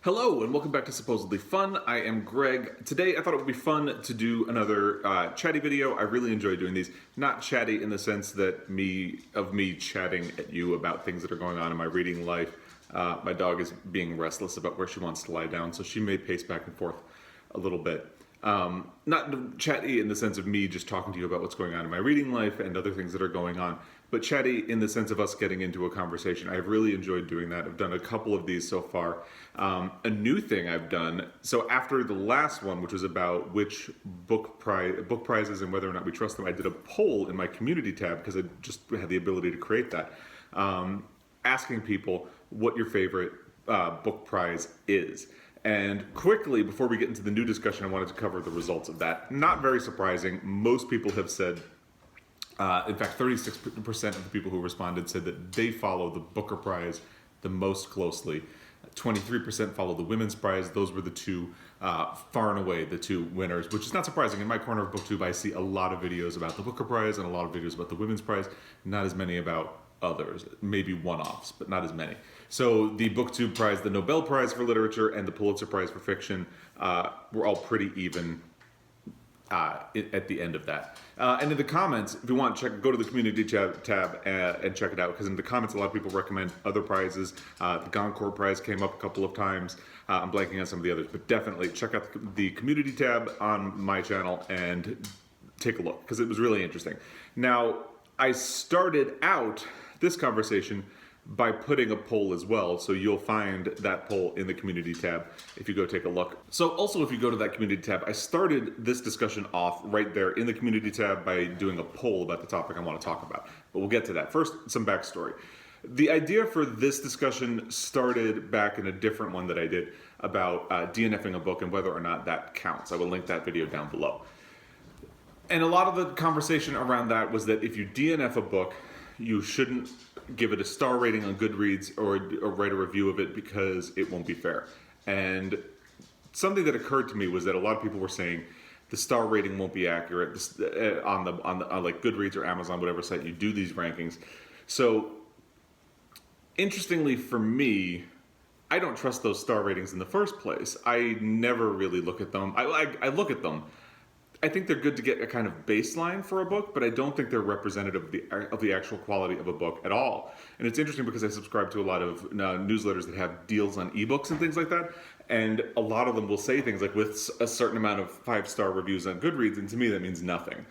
Hello and welcome back to Supposedly Fun. I am Greg. Today I thought it would be fun to do another chatty video. I really enjoy doing these. Not chatty in the sense that me chatting at you about things that are going on in my reading life. My dog is being restless about where she wants to lie down, so she may pace back and forth a little bit. Not chatty in the sense of me just talking to you about what's going on in my reading life and other things that are going on, but chatty in the sense of us getting into a conversation. I've really enjoyed doing that. I've done a couple of these so far. A new thing I've done, so after the last one, which was about which book prizes and whether or not we trust them, I did a poll in my community tab because I just had the ability to create that, asking people what your favorite book prize is. And quickly, before we get into the new discussion, I wanted to cover the results of that. Not very surprising. Most people have said, in fact, 36% of the people who responded said that they follow the Booker Prize the most closely. 23% follow the Women's Prize. Those were the two, far and away, the two winners, which is not surprising. In my corner of BookTube, I see a lot of videos about the Booker Prize and a lot of videos about the Women's Prize, not as many about others, maybe one-offs, but not as many. So the BookTube Prize, the Nobel Prize for Literature, and the Pulitzer Prize for Fiction were all pretty even at the end of that. And in the comments, if you want, go to the community tab and check it out, because in the comments a lot of people recommend other prizes. The Goncourt Prize came up a couple of times. I'm blanking on some of the others, but definitely check out the community tab on my channel and take a look, because it was really interesting. Now, I started out this conversation by putting a poll as well, so you'll find that poll in the community tab if you go take a look. So also, if you go to that community tab, I started this discussion off right there in the community tab by doing a poll about the topic I want to talk about, but we'll get to that. First, some backstory. The idea for this discussion started back in a different one that I did about DNFing a book and whether or not that counts. I will link that video down below. And a lot of the conversation around that was that if you DNF a book, you shouldn't give it a star rating on Goodreads or write a review of it because it won't be fair. And something that occurred to me was that a lot of people were saying the star rating won't be accurate on like Goodreads or Amazon, whatever site you do these rankings. So interestingly for me, I don't trust those star ratings in the first place. I never really look at them. I look at them. I think they're good to get a kind of baseline for a book, but I don't think they're representative of the actual quality of a book at all. And it's interesting because I subscribe to a lot of newsletters that have deals on ebooks and things like that, and a lot of them will say things like with a certain amount of 5-star reviews on Goodreads, and to me that means nothing.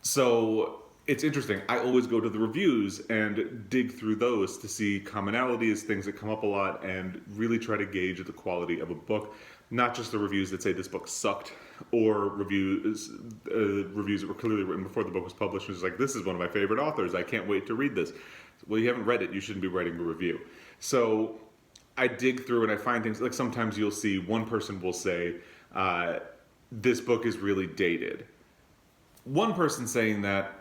So it's interesting. I always go to the reviews and dig through those to see commonalities, things that come up a lot, and really try to gauge the quality of a book. Not just the reviews that say this book sucked, or reviews that were clearly written before the book was published. It's like, this is one of my favorite authors. I can't wait to read this. Well, you haven't read it. You shouldn't be writing a review. So I dig through and I find things, like sometimes you'll see one person will say, this book is really dated. One person saying that,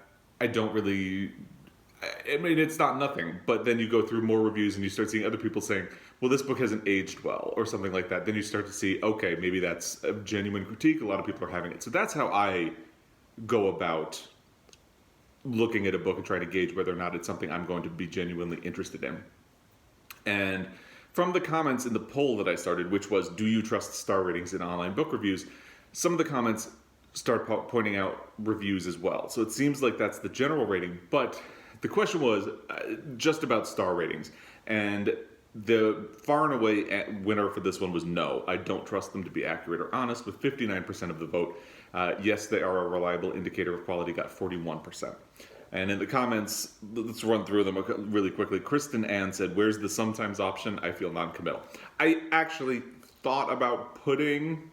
I mean, it's not nothing, but then you go through more reviews and you start seeing other people saying, well, this book hasn't aged well, or something like that. Then you start to see, okay, maybe that's a genuine critique. A lot of people are having it. So that's how I go about looking at a book and trying to gauge whether or not it's something I'm going to be genuinely interested in. And from the comments in the poll that I started, which was, do you trust star ratings in online book reviews? Some of the comments start pointing out reviews as well. So it seems like that's the general rating, but the question was just about star ratings, and the far and away winner for this one was no. I don't trust them to be accurate or honest, with 59% of the vote. Yes, they are a reliable indicator of quality, got 41%. And in the comments, let's run through them really quickly. Kristen Ann said, where's the sometimes option? I feel non-committal. I actually thought about putting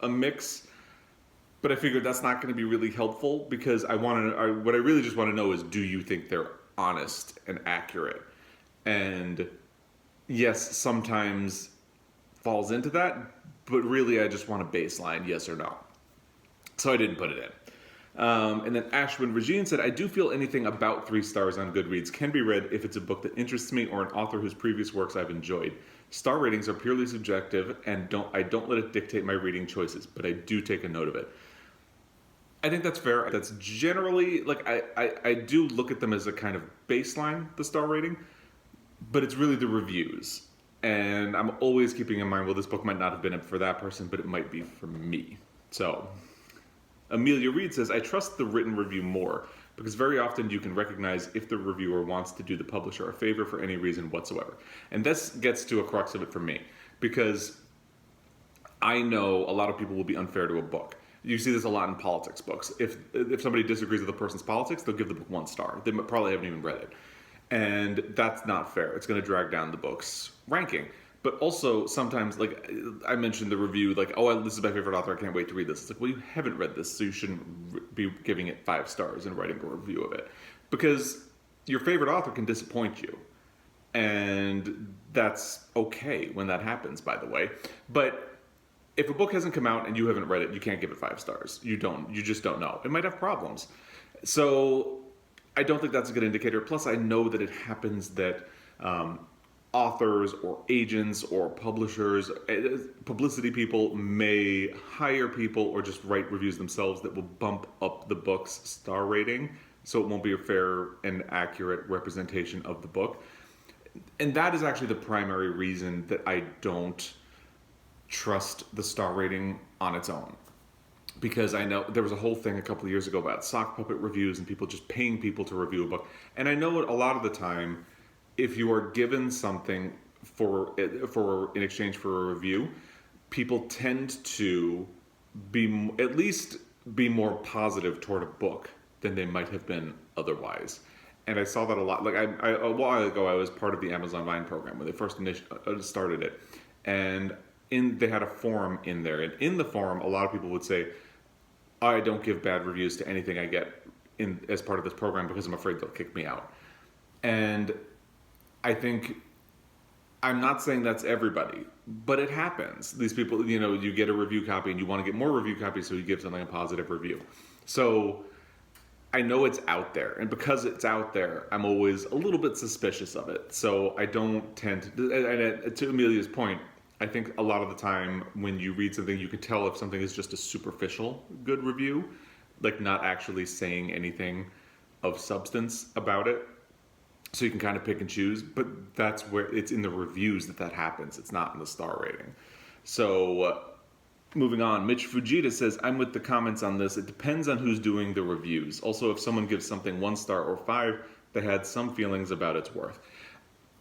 a mix, but I figured that's not going to be really helpful, because what I really just want to know is, do you think they're honest and accurate? And yes, sometimes falls into that, but really I just want a baseline, yes or no. So I didn't put it in. And then Ashwin Regine said, I do feel anything about 3 stars on Goodreads can be read if it's a book that interests me or an author whose previous works I've enjoyed. Star ratings are purely subjective, and I don't let it dictate my reading choices, but I do take a note of it. I think that's fair. That's generally, like, I do look at them as a kind of baseline, the star rating, but it's really the reviews. And I'm always keeping in mind, well, this book might not have been for that person, but it might be for me. So Amelia Reed says, I trust the written review more because very often you can recognize if the reviewer wants to do the publisher a favor for any reason whatsoever. And this gets to a crux of it for me, because I know a lot of people will be unfair to a book. You see this a lot in politics books. If somebody disagrees with a person's politics, they'll give the book 1 star. They probably haven't even read it. And that's not fair. It's going to drag down the book's ranking. But also sometimes, like I mentioned the review, like, oh, this is my favorite author, I can't wait to read this. It's like, well, you haven't read this, so you shouldn't be giving it 5 stars and writing a review of it. Because your favorite author can disappoint you. And that's okay when that happens, by the way. But if a book hasn't come out and you haven't read it, you can't give it 5 stars. You just don't know. It might have problems. So I don't think that's a good indicator. Plus, I know that it happens that authors or agents or publishers, publicity people may hire people or just write reviews themselves that will bump up the book's star rating, so it won't be a fair and accurate representation of the book. And that is actually the primary reason that I don't trust the star rating on its own. Because I know there was a whole thing a couple of years ago about sock puppet reviews and people just paying people to review a book. And I know a lot of the time, if you are given something for in exchange for a review, people tend to at least be more positive toward a book than they might have been otherwise. And I saw that a lot. Like a while ago, I was part of the Amazon Vine program when they first started it, and they had a forum in there, and in the forum, a lot of people would say, I don't give bad reviews to anything I get as part of this program because I'm afraid they'll kick me out. And I think, I'm not saying that's everybody, but it happens. These people, you get a review copy and you want to get more review copies, so you give something a positive review. So I know it's out there, and because it's out there, I'm always a little bit suspicious of it. So I don't tend to, and to Amelia's point, I think a lot of the time when you read something, you can tell if something is just a superficial good review, like not actually saying anything of substance about it. So you can kind of pick and choose, but that's where it's in the reviews that happens. It's not in the star rating. So moving on, Mitch Fujita says, I'm with the comments on this. It depends on who's doing the reviews. Also, if someone gives something 1 star or 5, they had some feelings about its worth.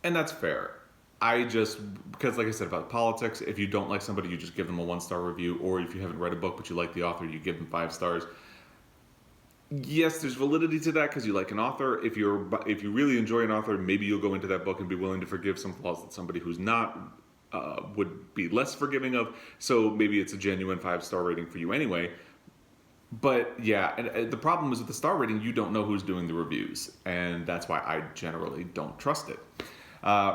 And that's fair. Because like I said about politics, if you don't like somebody, you just give them a 1 star review, or if you haven't read a book but you like the author, you give them 5 stars. Yes, there's validity to that because you like an author. If you really enjoy an author, maybe you'll go into that book and be willing to forgive some flaws that somebody who's not would be less forgiving of. So maybe it's a genuine 5-star rating for you anyway. But yeah, and the problem is with the star rating, you don't know who's doing the reviews, and that's why I generally don't trust it.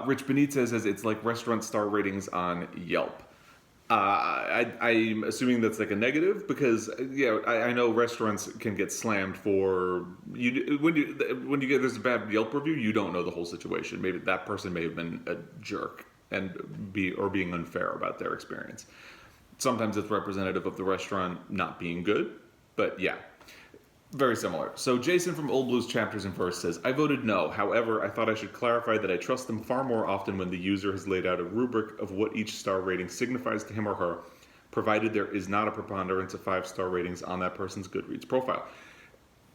Rich Benitez says it's like restaurant star ratings on Yelp. I'm assuming that's like a negative because I know restaurants can get slammed for when you get there's a bad Yelp review, you don't know the whole situation. Maybe that person may have been a jerk and being unfair about their experience. Sometimes it's representative of the restaurant not being good, but yeah. Very similar. So Jason from Old Blues Chapters and Verse says, I voted no. However, I thought I should clarify that I trust them far more often when the user has laid out a rubric of what each star rating signifies to him or her, provided there is not a preponderance of 5-star ratings on that person's Goodreads profile.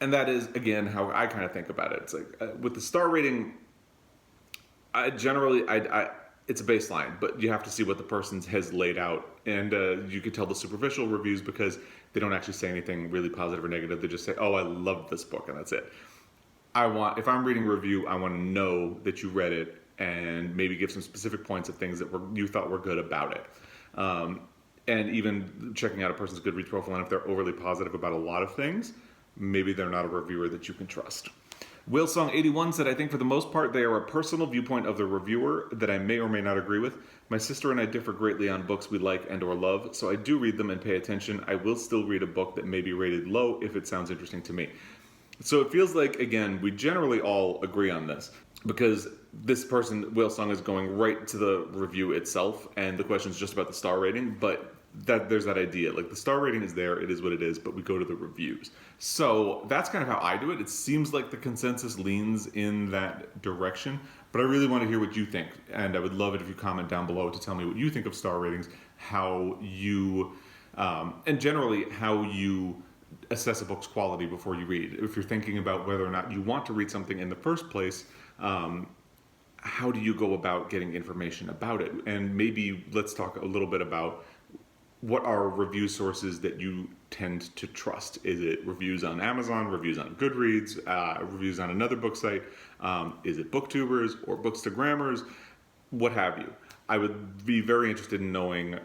And that is, again, how I kind of think about it. It's like, with the star rating, it's a baseline, but you have to see what the person has laid out. And you can tell the superficial reviews because they don't actually say anything really positive or negative. They just say, oh, I love this book, and that's it. If I'm reading a review, I want to know that you read it and maybe give some specific points of things that you thought were good about it. And even checking out a person's Goodreads profile, and if they're overly positive about a lot of things, maybe they're not a reviewer that you can trust. Willsong81 said, I think for the most part, they are a personal viewpoint of the reviewer that I may or may not agree with. My sister and I differ greatly on books we like and or love, so I do read them and pay attention. I will still read a book that may be rated low if it sounds interesting to me. So it feels like, again, we generally all agree on this because this person, Willsong, is going right to the review itself, and the question is just about the star rating, but there's that idea. Like, the star rating is there, it is what it is, but we go to the reviews. So that's kind of how I do it. It seems like the consensus leans in that direction, But I really want to hear what you think, and I would love it if you comment down below to tell me what you think of star ratings, how you, and generally how you assess a book's quality before you read. If you're thinking about whether or not you want to read something in the first place, how do you go about getting information about it? And maybe let's talk a little bit about what are review sources that you tend to trust. Is it reviews on Amazon, reviews on Goodreads, reviews on another book site? Is it booktubers or bookstagrammers? What have you? I would be very interested in knowing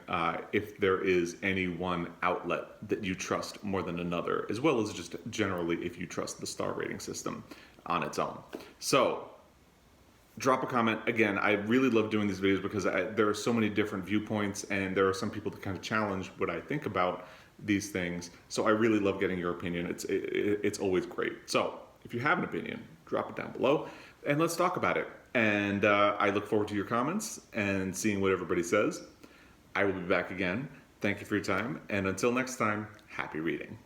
if there is any one outlet that you trust more than another, as well as just generally if you trust the star rating system on its own. So drop a comment. Again, I really love doing these videos because there are so many different viewpoints, and there are some people that kind of challenge what I think about these things. So I really love getting your opinion. It's always great. So if you have an opinion, drop it down below and let's talk about it. And I look forward to your comments and seeing what everybody says. I will be back again. Thank you for your time. And until next time, happy reading.